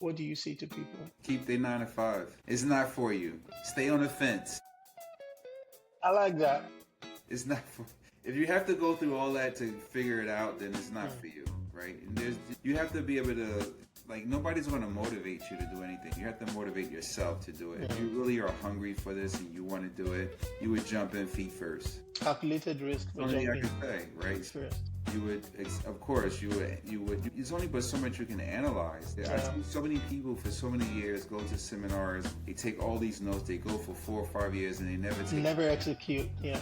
What do you say to people? Keep their 9 to 5. It's not for you. Stay on the fence. I like that. It's not for. If you have to go through all that to figure it out, then it's not Mm, for you, right? And you have to be able to, like, nobody's going to motivate you to do anything. You have to motivate yourself to do it. If you mm. really are hungry for this and you want to do it, you would jump in feet first. Calculated risk That's the for only thing I jumping can say, feet right? first. You would, of course, you would. It's only but so much you can analyze. I Yeah. see so many people for so many years go to seminars. They take all these notes. They go for 4 or 5 years and they never take. Never execute. Yeah.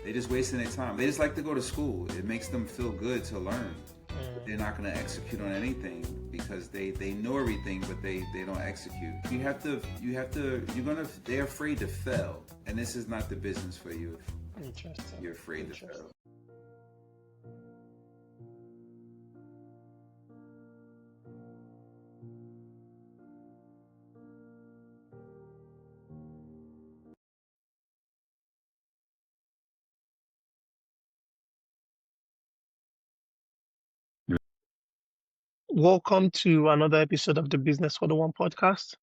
They just wasting their time. They just like to go to school. It makes them feel good to learn. But Mm, they're not going to execute on anything because they know everything, but they don't execute. They're afraid to fail, and this is not the business for you. interesting. You're afraid to Interesting. fail. Welcome to another episode of the Business for the One podcast,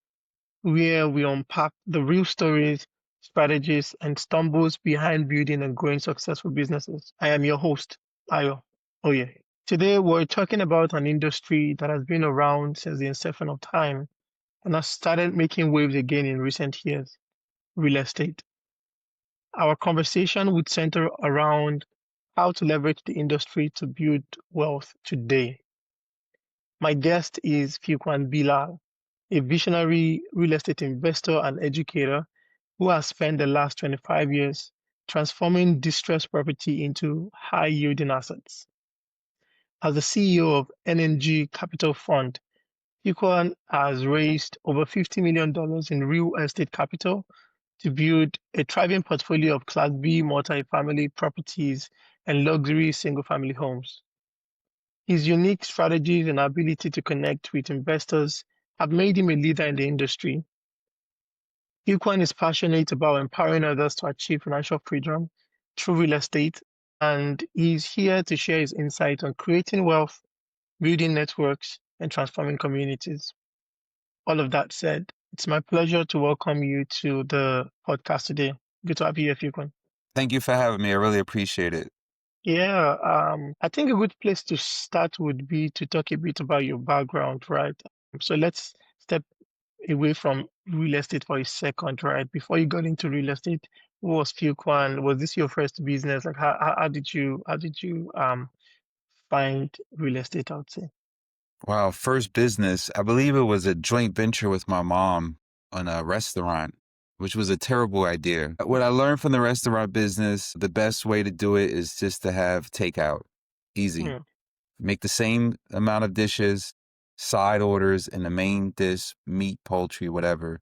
where we unpack the real stories, strategies, and stumbles behind building and growing successful businesses. I am your host, Ayo Oye. Today, we're talking about an industry that has been around since the inception of time and has started making waves again in recent years: real estate. Our conversation would center around how to leverage the industry to build wealth today. My guest is Fuquan Bilal, a visionary real estate investor and educator who has spent the last 25 years transforming distressed property into high-yielding assets. As the CEO of NNG Capital Fund, Fuquan has raised over $50 million in real estate capital to build a thriving portfolio of Class B multifamily properties and luxury single-family homes. His unique strategies and ability to connect with investors have made him a leader in the industry. Fuquan is passionate about empowering others to achieve financial freedom through real estate, and he's here to share his insight on creating wealth, building networks, and transforming communities. All of that said, it's my pleasure to welcome you to the podcast today. Good to have you here, Fuquan. Thank you for having me. I really appreciate it. Yeah, I think a good place to start would be to talk a bit about your background, right? So let's step away from real estate for a second, right? Before you got into real estate, who was Fuquan? Was this your first business? Like, how did you find real estate? I would say. Wow, first business. I believe it was a joint venture with my mom on a restaurant, which was a terrible idea. What I learned from the restaurant business, the best way to do it is just to have takeout. Easy. Mm, Make the same amount of dishes, side orders, and the main dish, meat, poultry, whatever.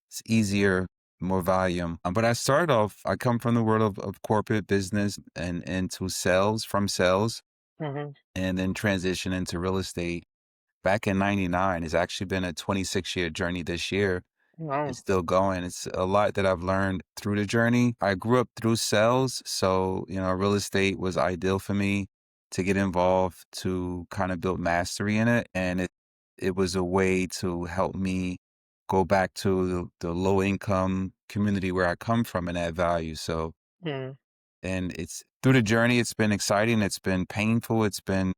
It's easier, more volume. But I started off, I come from the world of corporate business and into sales, from sales, mm-hmm. and then transition into real estate back in 99. It's actually been a 26-year journey this year. Wow. It's still going. It's a lot that I've learned through the journey. I grew up through sales, so, real estate was ideal for me to get involved, to kind of build mastery in it. And it was a way to help me go back to the low income community where I come from and add value. So, Mm, and it's through the journey, it's been exciting. It's been painful. It's been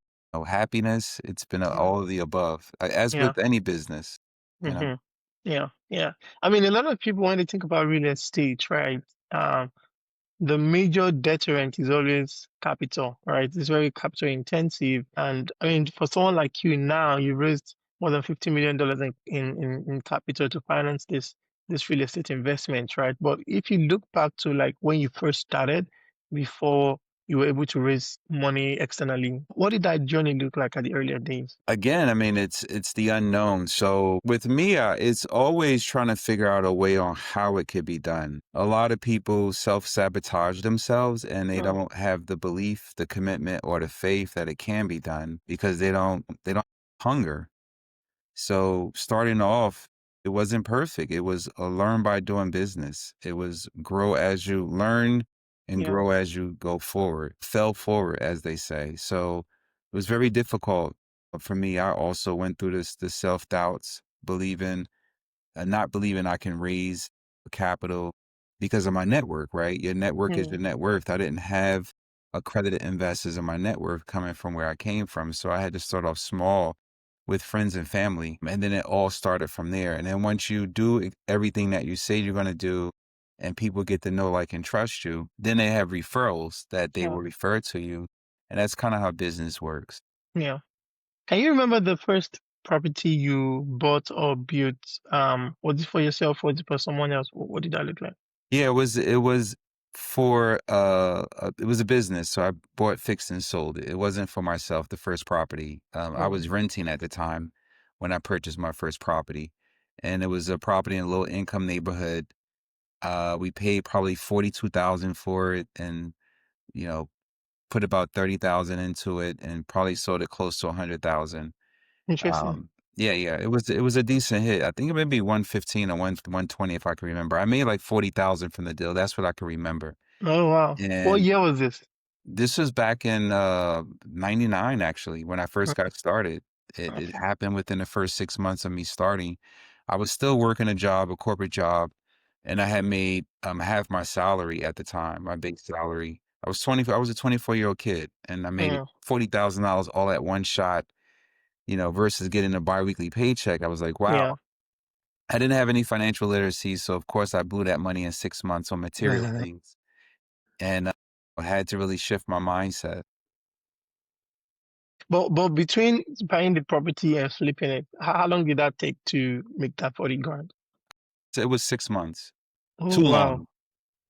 happiness. It's been yeah. all of the above, as Yeah. with any business, you know. Mm-hmm. Yeah. Yeah. I mean, a lot of people, when they think about real estate, right? Um, the major deterrent is always capital, right? It's very capital intensive. And I mean, for someone like you now, you raised more than $50 million in capital to finance this real estate investment, right? But if you look back to like when you first started, before you were able to raise money externally, what did that journey look like at the earlier days? Again, I mean, it's the unknown. So with me, it's always trying to figure out a way on how it could be done. A lot of people self-sabotage themselves and they Mm, don't have the belief, the commitment, or the faith that it can be done because they don't hunger. So starting off, it wasn't perfect. It was a learn by doing business. It was grow as you learn and yeah. grow as you go forward, fell forward, as they say. So it was very difficult. For me, I also went through the self-doubts, not believing I can raise capital because of my network, right? Your network is Mm, your net worth. I didn't have accredited investors in my net worth coming from where I came from. So I had to start off small with friends and family. And then it all started from there. And then once you do everything that you say you're going to do and people get to know, like, and trust you, then they have referrals that they yeah, will refer to you. And that's kind of how business works. yeah. Can you remember the first property you bought or built? Was it for yourself? Was it for someone else? What did that look like? Yeah, it was for, it was a business, so I bought, fixed, and sold it. It wasn't for myself, the first property. I Mm, was renting at the time when I purchased my first property, and it was a property in a low income neighborhood. We paid probably 42,000 for it and, you know, put about 30,000 into it and probably sold it close to 100,000. interesting. Yeah, it was a decent hit. I think it may be 115 or 120 if I can remember. I made like 40,000 from the deal. That's what I can remember. Oh wow. What And year was this? this was back in '99 actually when I first got started. It Okay. happened within the first 6 months of me starting. I was still working a job, a corporate job, and I had made half my salary at the time, my base salary. I was a 24-year-old kid and I made Mm, $40,000 all at one shot, versus getting a biweekly paycheck. I was like, wow. yeah. I didn't have any financial literacy, so of course I blew that money in 6 months on material things, and I had to really shift my mindset. But between buying the property and flipping it, how long did that take to make that 40 grand? So it was 6 months. Too Oh wow. long,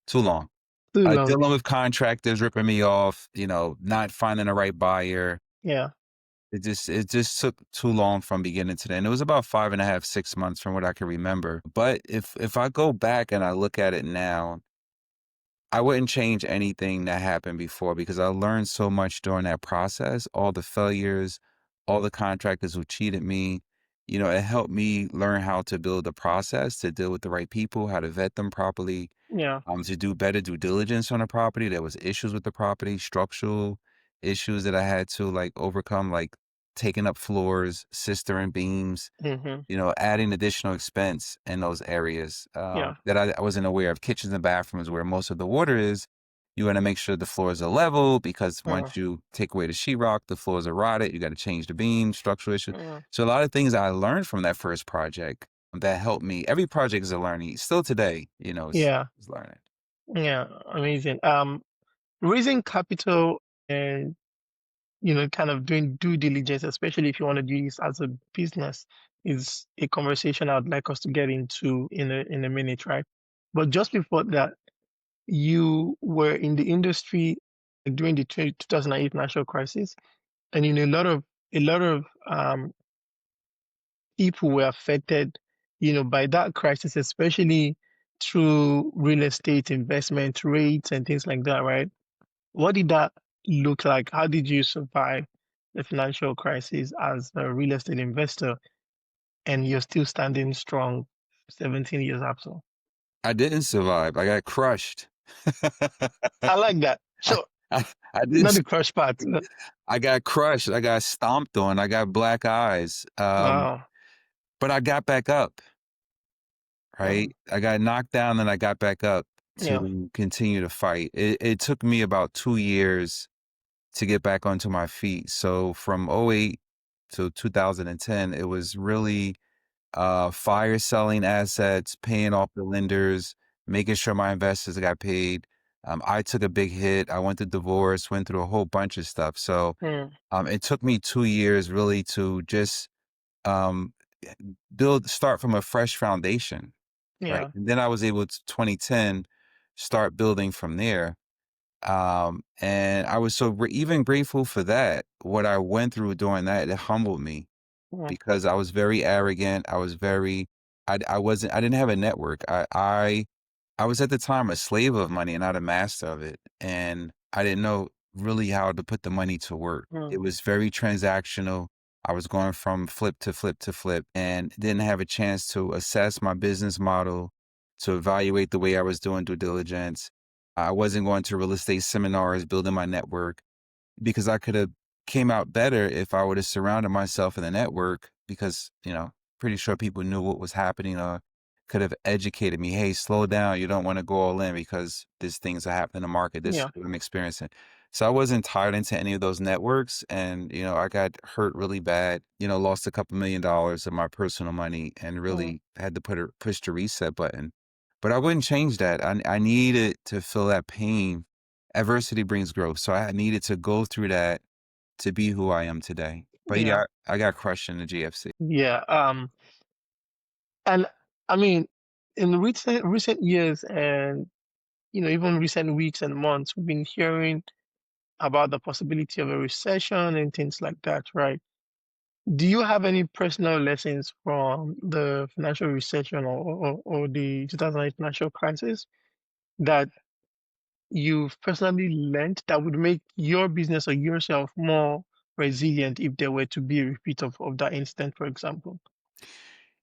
too long. Too long. Dealing with contractors ripping me off, not finding the right buyer. Yeah. It just took too long from beginning to end. It was about 5.5, 6 months from what I can remember. But if I go back and I look at it now, I wouldn't change anything that happened before because I learned so much during that process, all the failures, all the contractors who cheated me. It helped me learn how to build a process to deal with the right people, how to vet them properly, Yeah. to do better due diligence on the property. There was issues with the property, structural issues that I had to like overcome, like taking up floors, cistern beams, Hmm. adding additional expense in those areas Yeah. that I wasn't aware of. Kitchens and bathrooms where most of the water is, you want to make sure the floors are level because Mm, once you take away the sheetrock, the floors are rotted. You got to change the beams, structural issues. mm, So a lot of things I learned from that first project that helped me. Every project is a learning. Still today, yeah. is learning. Yeah. Amazing. Raising capital and kind of doing due diligence, especially if you want to do this as a business, is a conversation I'd like us to get into in a minute, right? But just before that, you were in the industry like, during the 2008 financial crisis, and a lot of people were affected, by that crisis, especially through real estate investment rates and things like that, right? What did that look like? How did you survive the financial crisis as a real estate investor and you're still standing strong 17 years after? I didn't survive. I got crushed. I like that. I, So, I not didn't. the crush part. I got crushed. I got stomped on. I got black eyes. Wow. But I got back up, Mm, right? I got knocked down and I got back up yeah. to continue to fight. It took me about 2 years to get back onto my feet. So from '08 to 2010, it was really fire selling assets, paying off the lenders, making sure my investors got paid. I took a big hit. I went through divorce, went through a whole bunch of stuff. So Mm, it took me 2 years really to just um, start from a fresh foundation, right? yeah. And then I was able to 2010 start building from there. And I was so even grateful for that. What I went through during that, it humbled me Mm, because I was very arrogant. I didn't have a network. I was at the time a slave of money and not a master of it. And I didn't know really how to put the money to work. mm, It was very transactional. I was going from flip to flip to flip and didn't have a chance to assess my business model, to evaluate the way I was doing due diligence. I wasn't going to real estate seminars, building my network because I could have came out better if I would have surrounded myself in the network because, pretty sure people knew what was happening or could have educated me. Hey, slow down. You don't want to go all in because these things are happening in the market. This is Yeah. what I'm experiencing. So I wasn't tied into any of those networks. And, I got hurt really bad, lost a couple $1 million of my personal money and Mm, really had to push the reset button. But I wouldn't change that. I needed to feel that pain. Adversity brings growth. So I needed to go through that to be who I am today. But yeah. yeah, I got crushed in the GFC. Yeah. And I mean, in recent years and even recent weeks and months, we've been hearing about the possibility of a recession and things like that, right? Do you have any personal lessons from the financial recession or the 2008 financial crisis that you've personally learned that would make your business or yourself more resilient if there were to be a repeat of that incident, for example?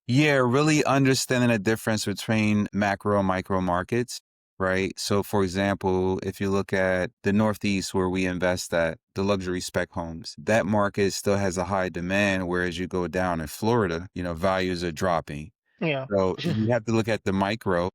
Yeah, really understanding the difference between macro and micro markets, right? So, for example, if you look at the Northeast where we invest at, the luxury spec homes, that market still has a high demand, whereas you go down in Florida, values are dropping. Yeah. So you have to look at the micro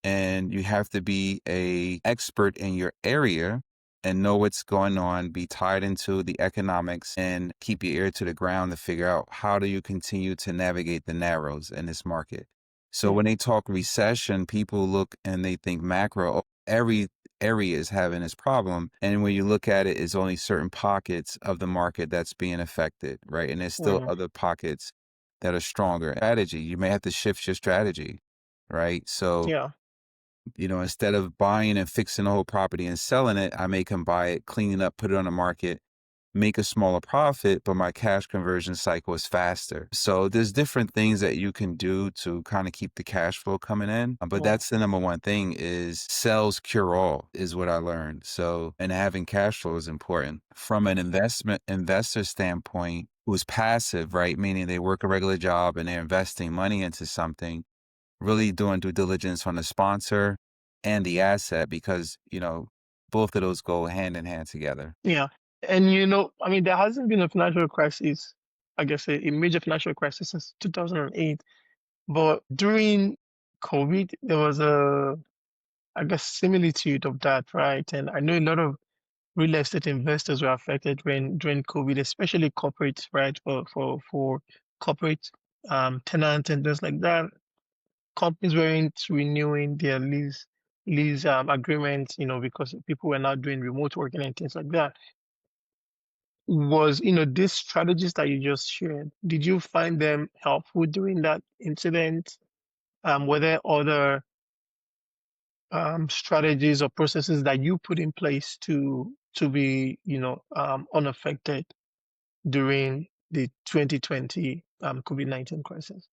and you have to be a expert in your area and know what's going on, be tied into the economics and keep your ear to the ground to figure out how do you continue to navigate the narrows in this market. So Yeah. when they talk recession, people look and they think macro, oh, every area is having this problem. And when you look at it, it's only certain pockets of the market that's being affected, right? And there's still Mm, other pockets that are stronger. Strategy, you may have to shift your strategy, right? So, yeah. instead of buying and fixing the whole property and selling it, I may come buy it, clean it up, put it on the market, make a smaller profit, but my cash conversion cycle is faster. So there's different things that you can do to kind of keep the cash flow coming in. But Mm, that's the number one thing is sales cure all is what I learned. So, and having cash flow is important. From an investor standpoint, who's passive, right? Meaning they work a regular job and they're investing money into something, really doing due diligence on the sponsor and the asset because, both of those go hand in hand together. yeah. And I mean, there hasn't been a financial crisis, I guess a major financial crisis since 2008. But during COVID, there was I guess, similitude of that, right? And I know a lot of real estate investors were affected during COVID, especially corporates, right? For corporate tenants and things like that. Companies weren't renewing their lease agreements, because people were not doing remote working and things like that. Was these strategies that you just shared, did you find them helpful during that incident? Were there other strategies or processes that you put in place to be unaffected during the 2020 COVID-19 crisis?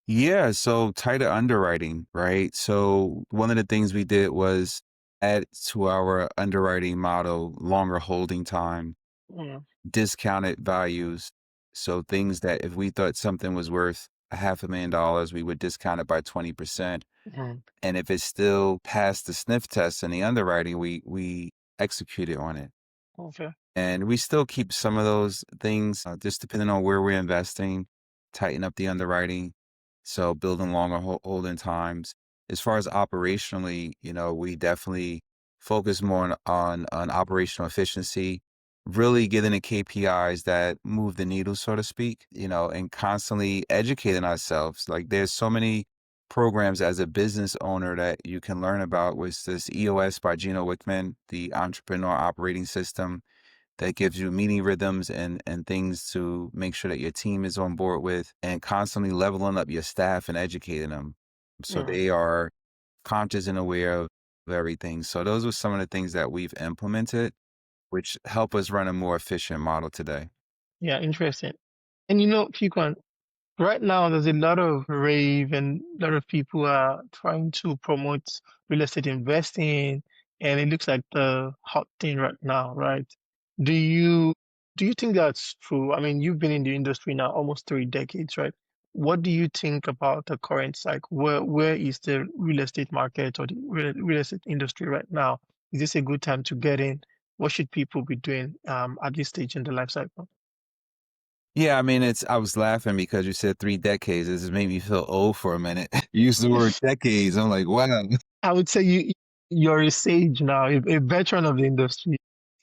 Yeah, so tighter underwriting, right? So one of the things we did was add to our underwriting model longer holding time, Mm, discounted values. So things that if we thought something was worth a $500,000, we would discount it by 20%. mm, And if it's still past the sniff test and the underwriting, we executed on it. okay. And we still keep some of those things, just depending on where we're investing, tighten up the underwriting. So building longer holding times. As far as operationally, we definitely focus more on operational efficiency, really getting the KPIs that move the needle, so to speak, and constantly educating ourselves. Like there's so many programs as a business owner that you can learn about with this EOS by Gino Wickman, the entrepreneur operating system that gives you meeting rhythms and things to make sure that your team is on board with and constantly leveling up your staff and educating them so Mm, they are conscious and aware of everything. So those were some of the things that we've implemented, which help us run a more efficient model today. yeah, interesting. And Fuquan, right now, there's a lot of rave and a lot of people are trying to promote real estate investing, and it looks like the hot thing right now, right? Do you do you think that's true? I mean, you've been in the industry now almost 3 decades, right? What do you think about the current cycle? Where is the real estate market or the real estate industry right now? Is this a good time to get in? What should people be doing at this stage in the life cycle? Yeah, I mean, I was laughing because you said 3 decades. This has made me feel old for a minute. You used the word decades. I'm like, wow, I would say you're a sage now, a veteran of the industry.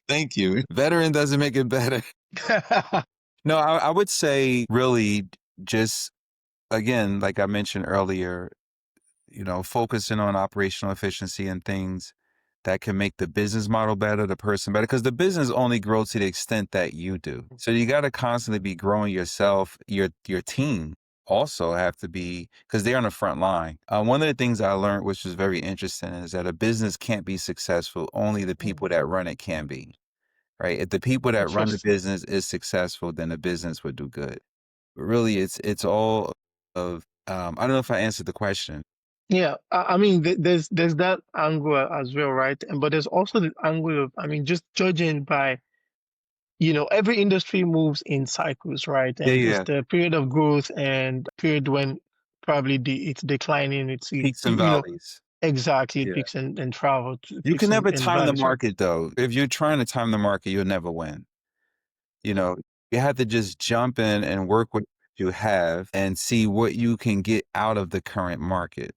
thank you. Veteran doesn't make it better. No, I would say really just, again, like I mentioned earlier, focusing on operational efficiency and things that can make the business model better, the person better, because the business only grows to the extent that you do. So you got to constantly be growing yourself, your team also have to be because they're on the front line. One of the things I learned, which was very interesting, is that a business can't be successful. Only the Mm, people that run it can be, right? If the people that run the interesting. business is successful, then the business would do good. But really, it's all of I don't know if I answered the question. Yeah, I mean, there's that angle as well, right? And but there's also the angle of, I mean, just judging by, every industry moves in cycles, right? Yeah, And it's yeah. the period of growth and period when probably it's declining. Peaks and valleys. Exactly, Yeah. peaks and travel, You peaks can never and time the valleys, right? market though. If you're trying to time the market, you'll never win. You know, you have to just jump in and work with what you have and see what you can get out of the current market,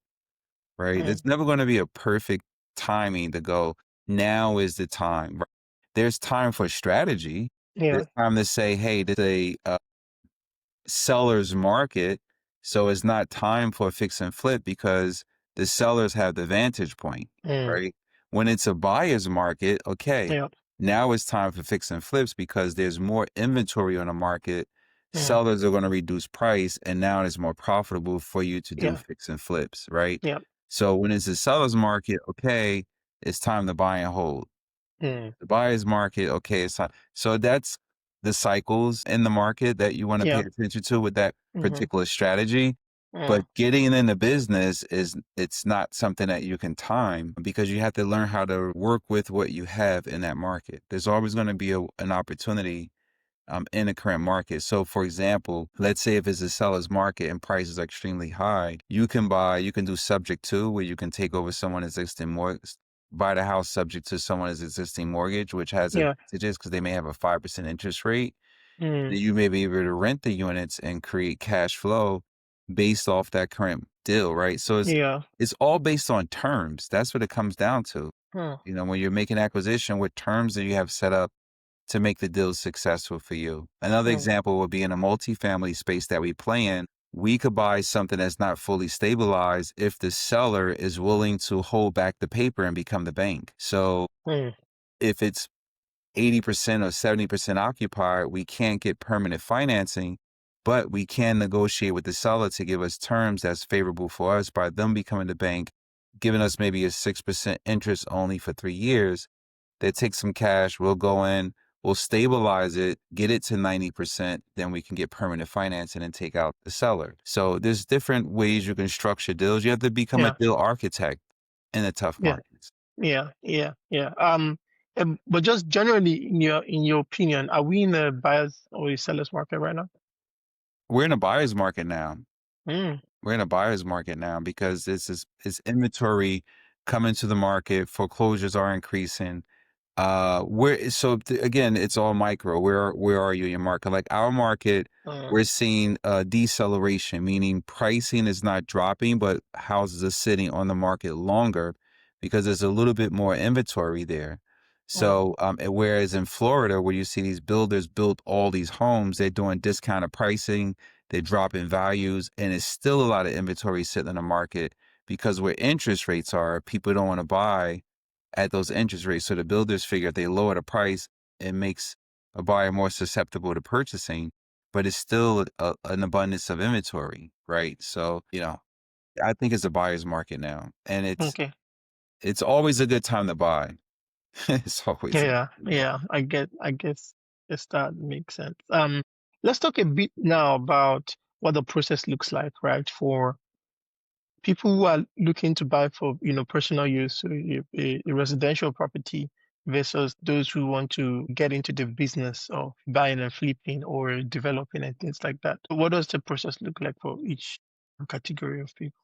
right? Mm, It's never going to be a perfect timing to go, now is the time. Right? There's time for strategy. yeah, There's time to say, hey, this is a seller's market. So it's not time for a fix and flip because the sellers have the vantage point, mm, right? When it's a buyer's market, okay, yeah, now it's time for fix and flips because there's more inventory on the market. mm, Sellers are going to reduce price and now it's more profitable for you to do yeah, fix and flips, right? yeah, So when it's a seller's market, okay, it's time to buy and hold. mm, The buyer's market, okay, it's not. So that's the cycles in the market that you want to pay yeah, attention to with that mm-hmm, particular strategy. mm, But getting in the business it's not something that you can time because you have to learn how to work with what you have in that market. There's always going to be an opportunity in the current market. So, for example, let's say if it's a seller's market and prices are extremely high, you can do subject to where you can take over someone's existing mortgage, buy the house subject to someone's existing mortgage, which has yeah, advantages because they may have a 5% interest rate. mm, Then you may be able to rent the units and create cash flow based off that current deal, right? So yeah, it's all based on terms. That's what it comes down to. mm, When you're making acquisition, what terms do you have set up to make the deal successful for you? Another mm, example would be in a multifamily space that we play in. We could buy something that's not fully stabilized if the seller is willing to hold back the paper and become the bank. So mm, if it's 80% or 70% occupied, we can't get permanent financing, but we can negotiate with the seller to give us terms that's favorable for us by them becoming the bank, giving us maybe a 6% interest only for 3 years. They take some cash, we'll go in, we'll stabilize it, get it to 90%, then we can get permanent financing and take out the seller. So there's different ways you can structure deals. You have to become a yeah, deal architect in the tough yeah, markets. yeah, yeah, yeah. But just generally, in your opinion, are we in a buyer's or a seller's market right now? We're in a buyer's market now. Mm, We're in a buyer's market now because it's inventory coming to the market, foreclosures are increasing. Again, it's all micro. Where are you in your market? Like our market, mm, we're seeing a deceleration, meaning pricing is not dropping, but houses are sitting on the market longer because there's a little bit more inventory there. mm, So, and whereas in Florida, where you see these builders build all these homes, they're doing discounted pricing, they're dropping values, and it's still a lot of inventory sitting in the market because where interest rates are, people don't want to buy at those interest rates. So the builders figure if they lower the price, it makes a buyer more susceptible to purchasing, but it's still an abundance of inventory, right? So, I think it's a buyer's market now, and okay. it's always a good time to buy. It's always a good Yeah, time to buy. yeah. I guess that makes sense. Let's talk a bit now about what the process looks like, right, for people who are looking to buy for, personal use, so a residential property versus those who want to get into the business of buying and flipping or developing and things like that. What does the process look like for each category of people?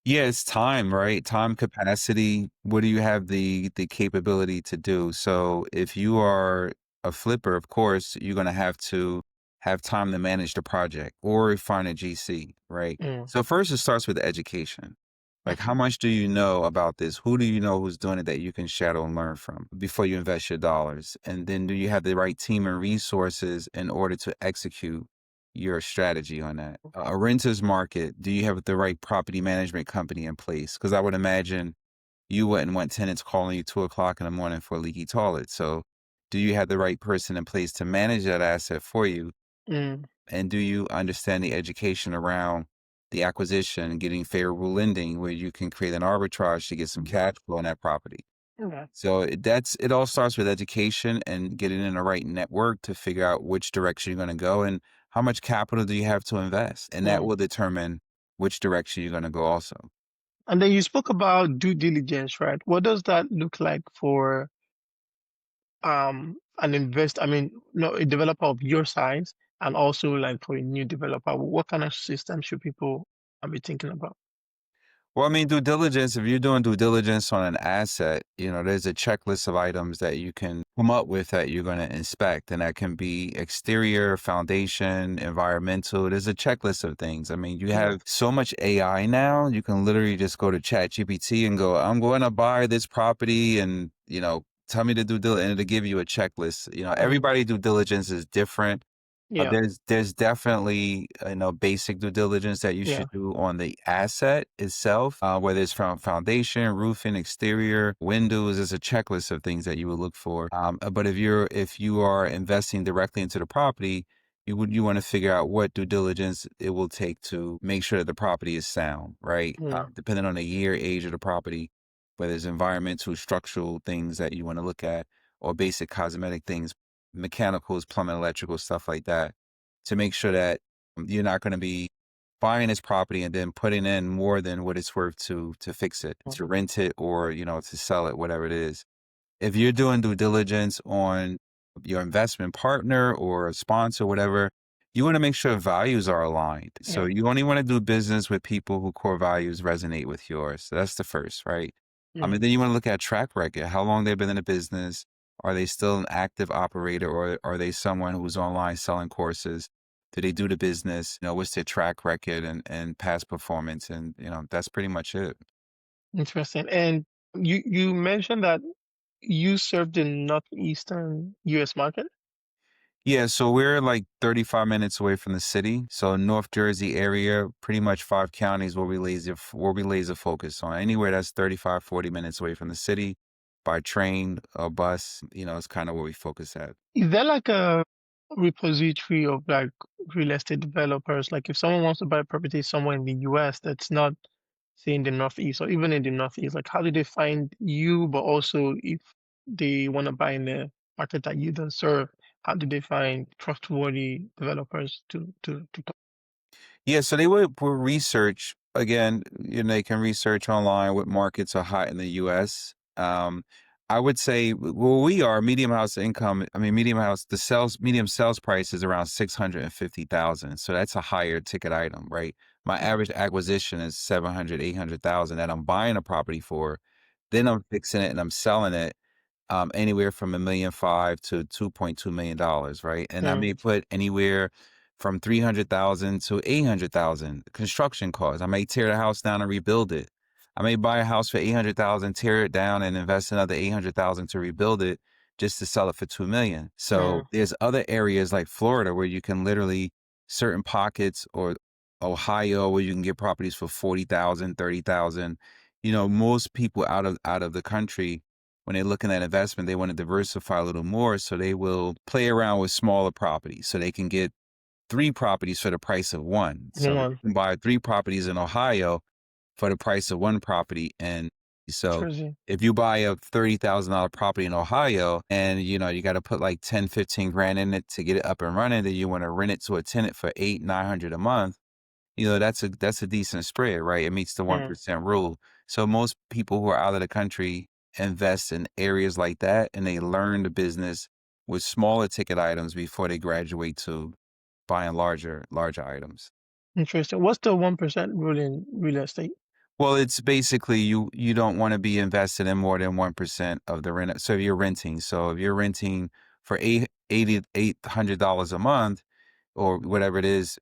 Yeah, it's time, right? Time capacity. What do you have the capability to do? So if you are a flipper, of course, you're gonna have to have time to manage the project or find a GC, right? Mm, So first it starts with education. Like how okay. much do you know about this? Who do you know who's doing it that you can shadow and learn from before you invest your dollars? And then do you have the right team and resources in order to execute your strategy on that? A renter's market, do you have the right property management company in place? Because I would imagine you wouldn't want tenants calling you 2 o'clock in the morning for a leaky toilet. So, do you have the right person in place to manage that asset for you? Mm, And do you understand the education around the acquisition, getting favorable lending where you can create an arbitrage to get some cash flow on that property? yeah. So that's it all starts with education and getting in the right network to figure out which direction you're going to go and how much capital do you have to invest. And that Mm. will determine which direction you're going to go also. And then you spoke about due diligence, right? What does that look like for I mean, no, a developer of your size, and also like for a new developer? What kind of system should people be thinking about? Well, I mean, due diligence, if you're doing due diligence on an asset, there's a checklist of items that you can come up with that you're going to inspect. And that can be exterior, foundation, environmental. There's a checklist of things. I mean, you Yeah. have so much AI now, you can literally just go to Chat GPT and go, I'm going to buy this property and, tell me to do diligence, and it'll give you a checklist. Mm, Everybody due diligence is different. yeah. There's definitely, basic due diligence that you Yeah. should do on the asset itself, whether it's from foundation, roofing, exterior, windows. There's a checklist of things that you would look for. But if you are investing directly into the property, you want to figure out what due diligence it will take to make sure that the property is sound, right? Mm, Depending on the year, age of the property, whether it's environmental, structural things that you want to look at, or basic cosmetic things, mechanicals, plumbing, electrical, stuff like that, to make sure that you're not going to be buying this property and then putting in more than what it's worth to fix it, mm, to rent it, or to sell it, whatever it is. If you're doing due diligence on your investment partner or a sponsor, whatever, you want to make sure values are aligned. So yeah. you only want to do business with people who core values resonate with yours. So that's the first, right? Mm, And then you want to look at track record, how long they've been in the business. Are they still an active operator, or are they someone who's online selling courses? Do they do the business? What's their track record and past performance? And, that's pretty much it. interesting. And you mentioned that you serve the northeastern U.S. market. Yeah, so we're like 35 minutes away from the city. So North Jersey area, pretty much 5 counties where we laser focus on. Anywhere that's 35, 40 minutes away from the city by train or bus, it's kind of where we focus at. Is there like a repository of like real estate developers? Like if someone wants to buy property somewhere in the US that's not, say, in the Northeast or even in the Northeast, like how do they find you? But also if they want to buy in the market that you don't serve, how do they find trustworthy developers to talk? Yeah, so they would research again. They can research online what markets are hot in the U.S. I would say, well, we are medium house income. I mean, medium sales price is around 650,000. So that's a higher ticket item, right? My average acquisition is 700, 800,000 that I'm buying a property for. Then I'm fixing it and I'm selling it anywhere from 1.5 million to $2.2 million, right? And I Mm, may put anywhere from 300,000 to 800,000 construction costs. I may tear the house down and rebuild it. I may buy a house for 800,000, tear it down, and invest another 800,000 to rebuild it just to sell it for 2 million. mm, So there's other areas like Florida where you can literally certain pockets, or Ohio where you can get properties for 40,000, 30,000. Most people out of the country, when they're looking at investment, they want to diversify a little more. So they will play around with smaller properties so they can get three properties for the price of one. So you one. can buy three properties in Ohio for the price of one property. And so Crazy. if you buy a $30,000 property in Ohio and you got to put like 10, 15 grand in it to get it up and running, then you want to rent it to a tenant for 8, 900 a month, that's a decent spread, right? It meets the Mm, 1% rule. So most people who are out of the country invest in areas like that, and they learn the business with smaller ticket items before they graduate to buying larger items. interesting. What's the 1% rule in real estate? Well, it's basically you don't wanna be invested in more than 1% of the rent. So if you're renting, for $800 a month or whatever it is,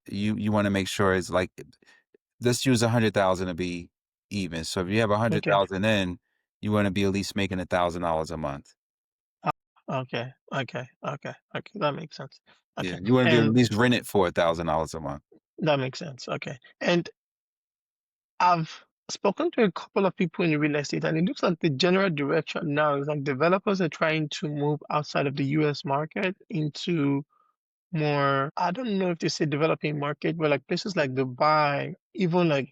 you wanna make sure it's like, let's use 100,000 to be even. So if you have Okay. 100,000 in, you wanna be at least making $1,000 a month. Ah, okay. Okay. Okay. Okay. That makes sense. Yeah, Okay. you wanna be at And least rent it for $1,000 a month. that makes sense. Okay. And I've spoken to a couple of people in real estate, and it looks like the general direction now is like developers are trying to move outside of the US market into more, I don't know if they say developing market, but like places like Dubai, even like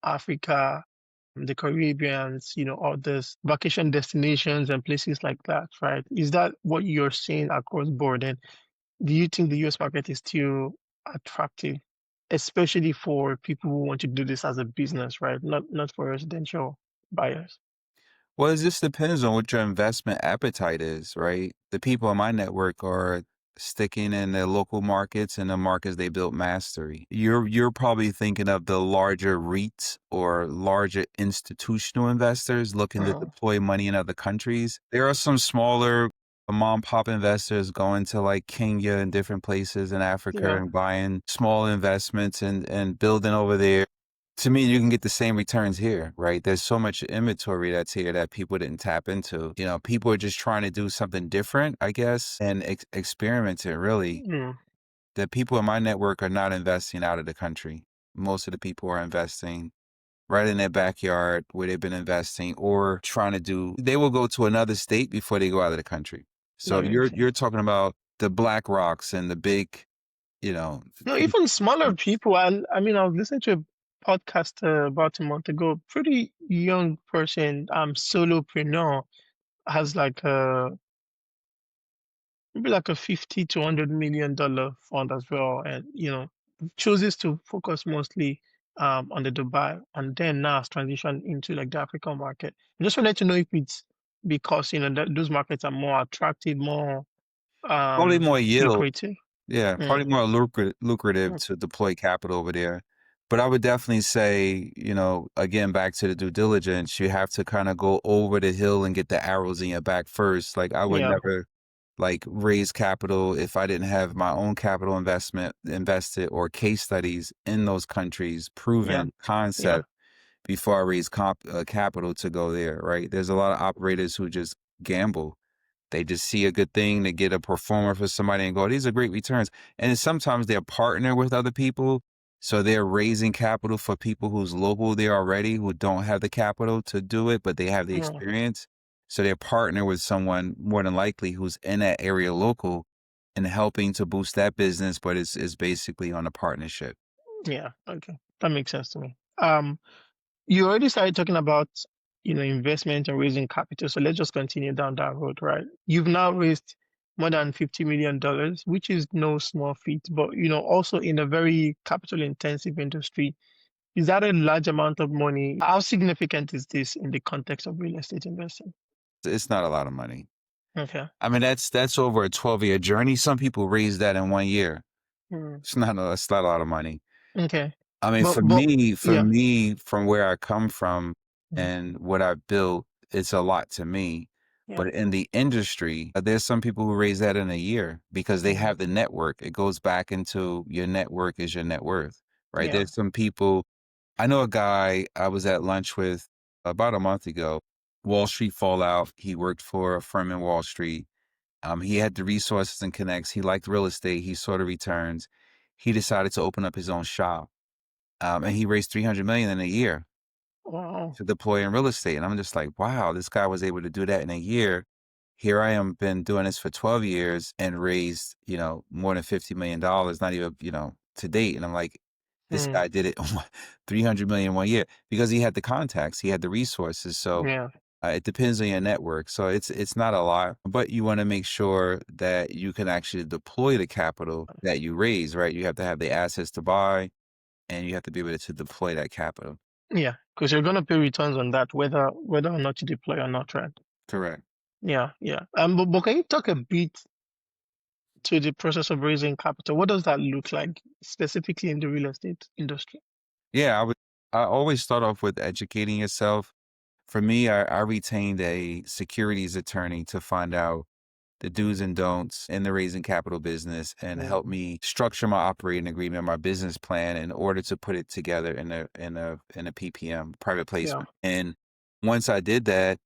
Africa, the Caribbeans, all these vacation destinations and places like that, right? Is that what you're seeing across board? And do you think the US market is still attractive, especially for people who want to do this as a business, right? Not for residential buyers. Well, it just depends on what your investment appetite is, right? The people in my network are sticking in their local markets and the markets they built mastery. You're probably thinking of the larger REITs or larger institutional investors looking to Oh, deploy money in other countries. There are some smaller mom pop investors going to like Kenya and different places in Africa yeah, and buying small investments and building over there. To me, you can get the same returns here, right? There's so much inventory that's here that people didn't tap into. You know, people are just trying to do something different, I guess, and experiment it really. mm, The people in my network are not investing out of the country. Most of the people are investing right in their backyard where they've been investing or trying to do, they will go to another state before they go out of the country. So that makes you're sense. talking about the Black Rocks and the big, you know, No, big even smaller people. I mean, I was listening to a podcast about a month ago. Pretty young person, solopreneur, has like maybe like a 50 to $100 million fund as well, and chooses to focus mostly on the Dubai, and then now has transitioned into like the African market. I just wanted to know if it's because those markets are more attractive, more probably more yield. lucrative. Yeah, probably Mm, more lucrative mm, to deploy capital over there. But I would definitely say, again, back to the due diligence, you have to kind of go over the hill and get the arrows in your back first. Like I would yeah, never like raise capital if I didn't have my own capital investment invested or case studies in those countries, yeah, proven yeah, concept before I raise capital to go there, right? There's a lot of operators who just gamble. They just see a good thing, they get a performer for somebody and go, these are great returns. And sometimes they're partner with other people. So they're raising capital for people who's local there already, who don't have the capital to do it, but they have the yeah, experience. So they're partner with someone more than likely who's in that area local and helping to boost that business, but it's basically on a partnership. yeah. Okay, that makes sense to me. You already started talking about, investment and raising capital. So let's just continue down that road, right? You've now raised more than $50 million, which is no small feat, but also in a very capital intensive industry. Is that a large amount of money? How significant is this in the context of real estate investing? It's not a lot of money. Okay. I mean, that's over a 12-year journey. Some people raise that in 1 year. Hmm. It's not a lot of money. Okay. I mean, But yeah. from where I come from Mhm. and what I built, it's a lot to me. Yeah. But in the industry, there's some people who raise that in a year because they Mhm. have the network. It goes back into your network is your net worth, right? Yeah. There's some people. I know a guy I was at lunch with about a month ago. Wall Street fallout. He worked for a firm in Wall Street. He had the resources and connects. He liked real estate. He saw the returns. He decided to open up his own shop, and he raised 300 million in a year Wow. to deploy in real estate. And I'm just like, wow, this guy was able to do that in a year. Here I am, been doing this for 12 years and raised, more than $50 million, not even, to date. And I'm like, this Hmm. guy did it 300 million in 1 year because he had the contacts, he had the resources. So Yeah. it depends on your network. So it's not a lot, but you want to make sure that you can actually deploy the capital that you raise, right? You have to have the assets to buy and you have to be able to deploy that capital. Yeah. Because you're gonna pay returns on that, whether or not you deploy or not, right? Correct. Yeah. Yeah. But can you talk a bit to the process of raising capital? What does that look like specifically in the real estate industry? Yeah, I always start off with educating yourself. For me, I retained a securities attorney to find out the do's and don'ts in the raising capital business and help Mm, me structure my operating agreement, my business plan in order to put it together in a PPM, private yeah. placement. And once I did that,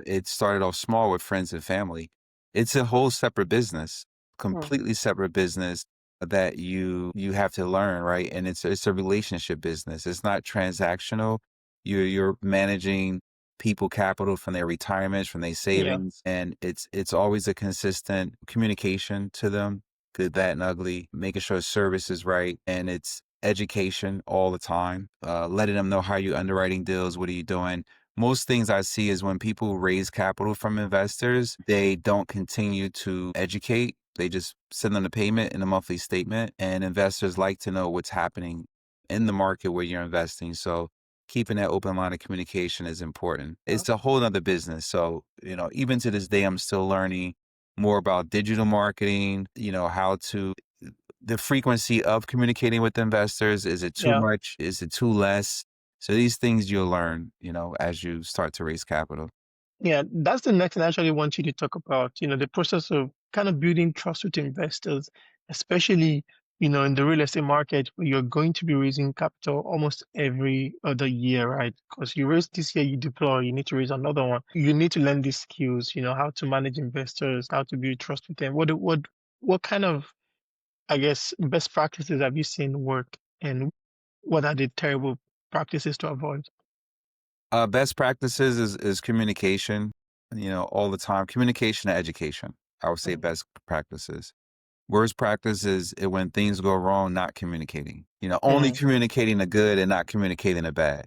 it started off small with friends and family. It's a whole separate business, Mm, completely separate business that you have to learn, right? And it's a relationship business. It's not transactional. You're managing people capital from their retirements, from their yeah. savings, and it's always a consistent communication to them, good, bad, and ugly, making sure service is right, and it's education all the time, letting them know how you underwriting deals, what are you doing. Most things I see is when people raise capital from investors, they don't continue to educate. They just send them the payment in a monthly statement, and investors like to know what's happening in the market where you're investing. So keeping that open line of communication is important. Yeah. It's a whole other business. So, even to this day, I'm still learning more about digital marketing, how to, the frequency of communicating with investors. Is it too Yeah. much? Is it too less? So these things you'll learn, as you start to raise capital. Yeah, that's the next thing I actually want you to talk about, the process of kind of building trust with investors, especially, in the real estate market where you're going to be raising capital almost every other year, right? Because you raise this year, you deploy, you need to raise another one. You need to learn these skills, how to manage investors, how to build trust with them. What kind of, I guess, best practices have you seen work, and what are the terrible practices to avoid? Best practices is communication, all the time. Communication and education. I would say Mm, best practices. Worst practice is when things go wrong, not communicating. Only mm, communicating the good and not communicating the bad.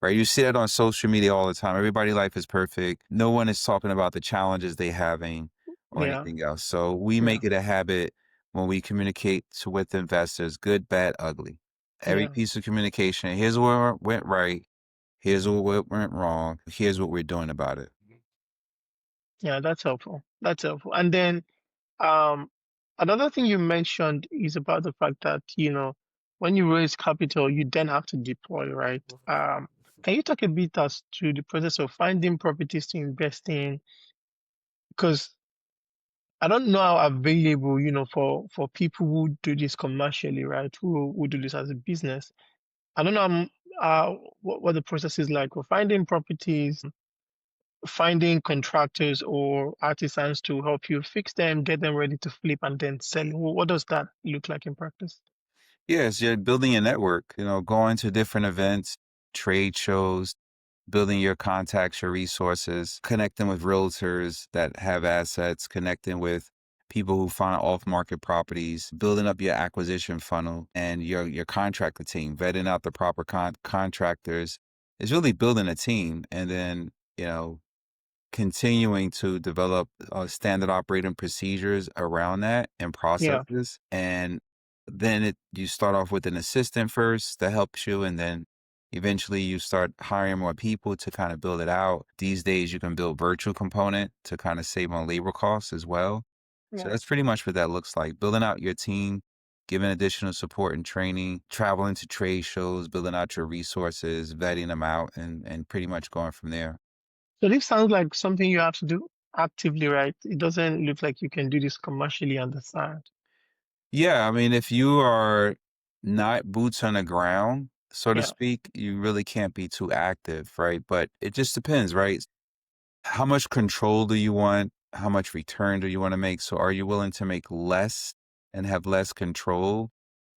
Right? You see it on social media all the time. Everybody's life is perfect. No one is talking about the challenges they having or yeah, anything else. So we yeah, make it a habit when we communicate with investors, good, bad, ugly. Every yeah. piece of communication. Here's what went right. Here's what went wrong. Here's what we're doing about it. Yeah, that's helpful. That's helpful. And then um, another thing you mentioned is about the fact that, when you raise capital, you then have to deploy, right? Can you talk a bit as to the process of finding properties to invest in? Because I don't know how available, for people who do this commercially, right? Who do this as a business. I don't know what the process is like for finding properties, finding contractors or artisans to help you fix them, get them ready to flip and then sell. What does that look like in practice? Yes, you're building a network, going to different events, trade shows, building your contacts, your resources, connecting with realtors that have assets, connecting with people who find off-market properties, building up your acquisition funnel and your contractor team, vetting out the proper contractors. Is really building a team and then, continuing to develop standard operating procedures around that and Yeah, processes. And then you start off with an assistant first that helps you, and then eventually you start hiring more people to kind of build it out. These days, you can build virtual component to kind of save on labor costs as well. So yeah. that's pretty much what that looks like. Building out your team, giving additional support and training, traveling to trade shows, building out your resources, vetting them out, and pretty much going from there. So this sounds like something you have to do actively, right? It doesn't look like you can do this commercially on the side. Yeah, I mean, if you are not boots on the ground, so to Yeah, speak, you really can't be too active, right? But it just depends, right? How much control do you want? How much return do you want to make? So are you willing to make less and have less control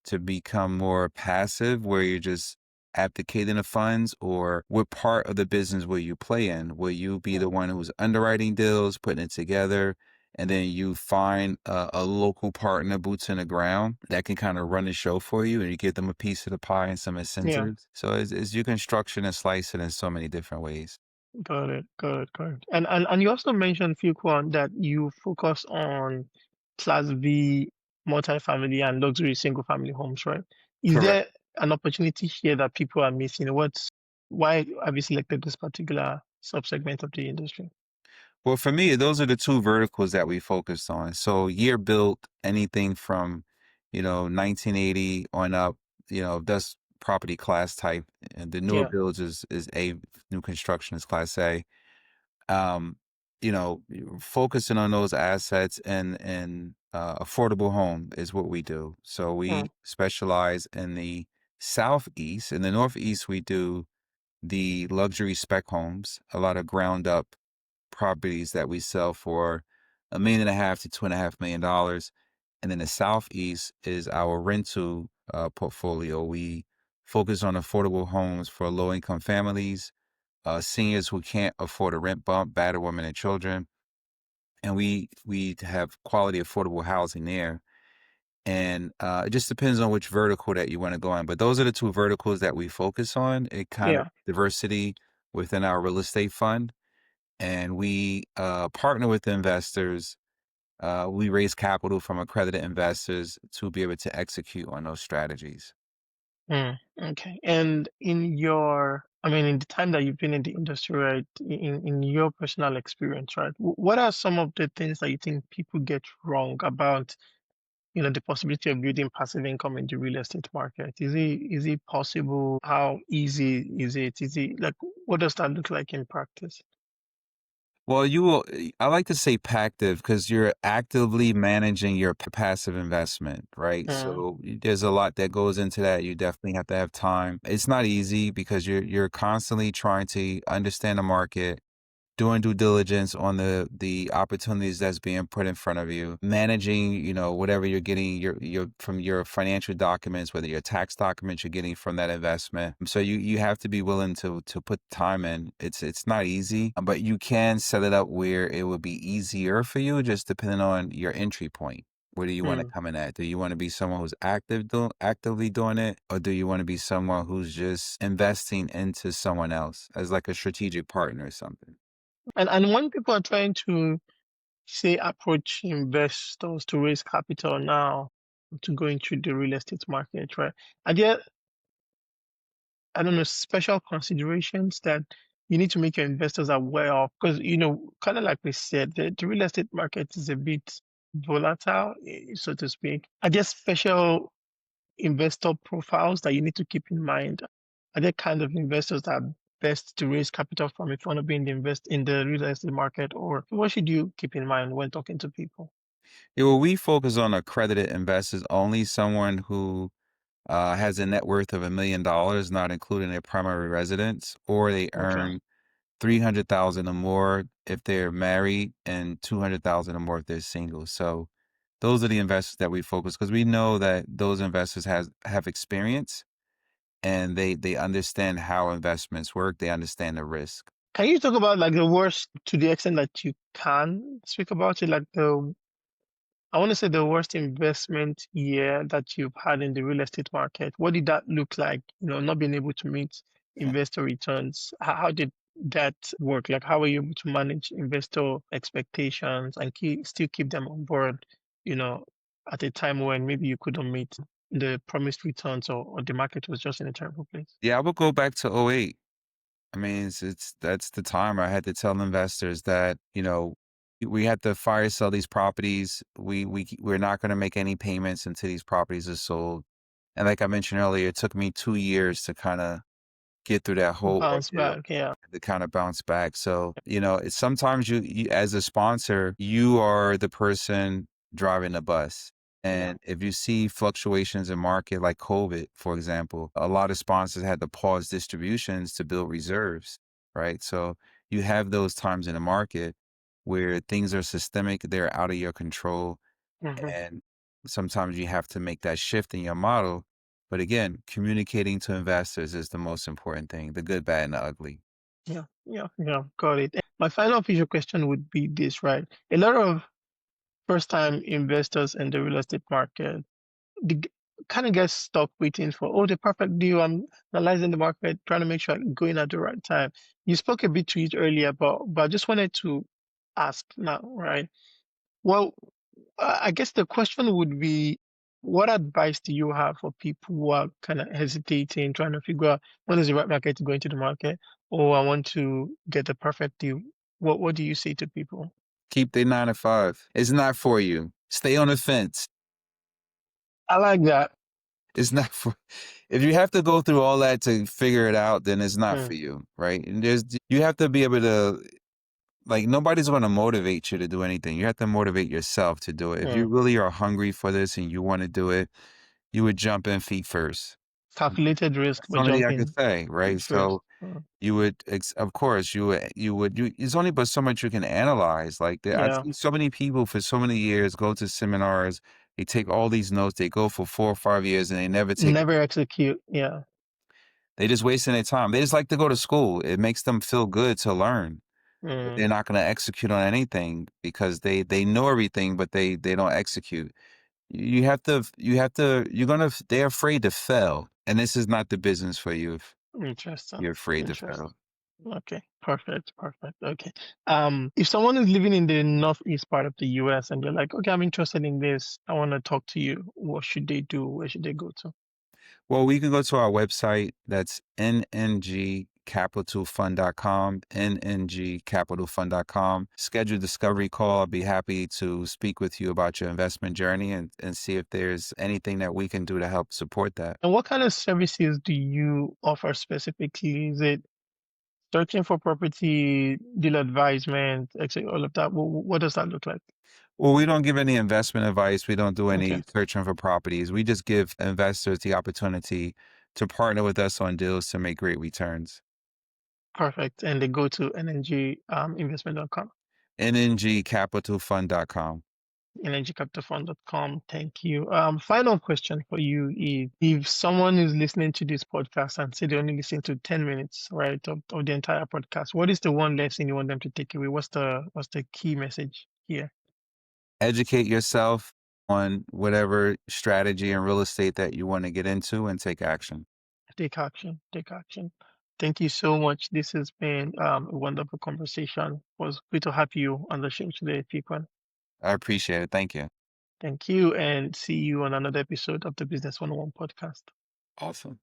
to become more passive where you're just abdicating the funds? Or what part of the business will you play in? Will you be yeah, the one who's underwriting deals, putting it together, and then you find a local partner, boots in the ground, that can kind of run the show for you and you give them a piece of the pie and some yeah. incentives? So it's you can structure and slice it in so many different ways. Got it, got it, got it. And you also mentioned, Fuquan, that you focus on Class B multifamily and luxury single family homes, right? Is Correct. there an opportunity here that people are missing? Why have you selected this particular subsegment of the industry? Well, for me, those are the two verticals that we focused on. So year built, anything from, 1980 on up, that's property class type and the newer Yeah. builds is A, new construction is Class A. Um, focusing on those assets and affordable home is what we do. So Mm, we specialize in the Southeast. In the Northeast, we do the luxury spec homes, a lot of ground up properties that we sell for $1.5 million to $2.5 million. And then the Southeast is our rental portfolio. We focus on affordable homes for low income families, seniors who can't afford a rent bump, battered women and children. And we have quality affordable housing there. And it just depends on which vertical that you want to go in. But those are the two verticals that we focus on. It kind of yeah. diversity within our real estate fund. And we partner with investors. We raise capital from accredited investors to be able to execute on those strategies. Mm, okay. And I mean, in the time that you've been in the industry, right, in your personal experience, right, what are some of the things that you think people get wrong about, the possibility of building passive income in the real estate market? Is it possible? How easy is it? Is it like, what does that look like in practice? Well, I like to say pactive because you're actively managing your passive investment, right? Mm, So there's a lot that goes into that. You definitely have to have time. It's not easy because you're constantly trying to understand the market, doing due diligence on the opportunities that's being put in front of you, managing, whatever you're getting your from your financial documents, whether your tax documents you're getting from that investment. So you have to be willing to put time in. It's not easy, but you can set it up where it would be easier for you, just depending on your entry point. Where do you want to mm. come in at? Do you want to be someone who's actively doing it, or do you want to be someone who's just investing into someone else as like a strategic partner or something? And when people are trying to say approach investors to raise capital now to go into the real estate market, right? Are there, I don't know, special considerations that you need to make your investors aware of? Because, kind of like we said, the real estate market is a bit volatile, so to speak. Are there special investor profiles that you need to keep in mind? Are there kind of investors that are best to raise capital from if you want to be in the real estate market, or what should you keep in mind when talking to people? Yeah, well, we focus on accredited investors only, someone who has a net worth of $1 million, not including their primary residence, or they Okay. earn 300,000 or more if they're married, and 200,000 or more if they're single. So those are the investors that we focus because we know that those investors have experience and they understand how investments work. They understand the risk. Can you talk about like the worst to the extent that you can speak about it? Like I want to say the worst investment year that you've had in the real estate market. What did that look like? Not being able to meet investor returns. How did that work? Like, how were you able to manage investor expectations and still keep them on board, you know, at a time when maybe you couldn't meet the promised returns or the market was just in a terrible place? Yeah, I would go back to '08. I mean, that's the time I had to tell investors that, we had to fire sell these properties. We're not going to make any payments until these properties are sold. And like I mentioned earlier, it took me 2 years to kind of get through that whole Bounce ordeal back, yeah. to kind of bounce back. So, sometimes you as a sponsor, you are the person driving the bus. Yeah. And if you see fluctuations in market like COVID, for example, a lot of sponsors had to pause distributions to build reserves, right? So you have those times in the market where things are systemic, they're out of your control. Hmm. And sometimes you have to make that shift in your model. But again, communicating to investors is the most important thing, the good, bad, and the ugly. Yeah, yeah, yeah, got it. My final official question would be this, right? A lot of first-time investors in the real estate market, they kind of get stuck waiting for, oh, the perfect deal. I'm analyzing the market, trying to make sure I'm going at the right time. You spoke a bit to it earlier, but I just wanted to ask now, right? Well, I guess the question would be, what advice do you have for people who are kind of hesitating, trying to figure out when is the right market to go into the market, or I want to get the perfect deal? What do you say to people? Keep the 9 to 5. It's not for you. Stay on the fence. I like that. It's not for if you have to go through all that to figure it out, then it's not Mm, for you, right? And you have to be able to like nobody's going to motivate you to do anything. You have to motivate yourself to do it. If you mm. really are hungry for this and you want to do it, you would jump in feet first. Calculated risk, That's the but only thing I could jumping say, right? feet first. So you would, of course, there's only but so much you can analyze. Like I've Yeah. seen so many people for so many years go to seminars, they take all these notes, they go for 4 or 5 years and they never take it. Never execute. Yeah. They just wasting their time. They just like to go to school. It makes them feel good to learn. But Mm, they're not going to execute on anything because they know everything, but they don't execute. They're afraid to fail. And this is not the business for you if interesting. you're afraid to Interesting. fail. Okay. Perfect. Perfect. Okay. If someone is living in the northeast part of the US and they're like, okay, I'm interested in this, I want to talk to you. What should they do? Where should they go to? Well, we can go to our website. That's nngcapitalfund.com, nngcapitalfund.com. Schedule a discovery call. I'll be happy to speak with you about your investment journey and see if there's anything that we can do to help support that. And what kind of services do you offer specifically? Is it searching for property, deal advisement, etc., all of that? What does that look like? Well, we don't give any investment advice. We don't do Okay. any searching for properties. We just give investors the opportunity to partner with us on deals to make great returns. Perfect. And they go to nnginvestment.com, nngcapitalfund.com. nngcapitalfund.com. Thank you. Final question for you is if someone is listening to this podcast and say they only listen to 10 minutes, right, of the entire podcast, what is the one lesson you want them to take away? What's the key message here? Educate yourself on whatever strategy in real estate that you want to get into and take action. Take action. Take action. Thank you so much. This has been a wonderful conversation. It was good to have you on the show today, Fuquan. I appreciate it. Thank you. Thank you, and see you on another episode of the Business 101 podcast. Awesome.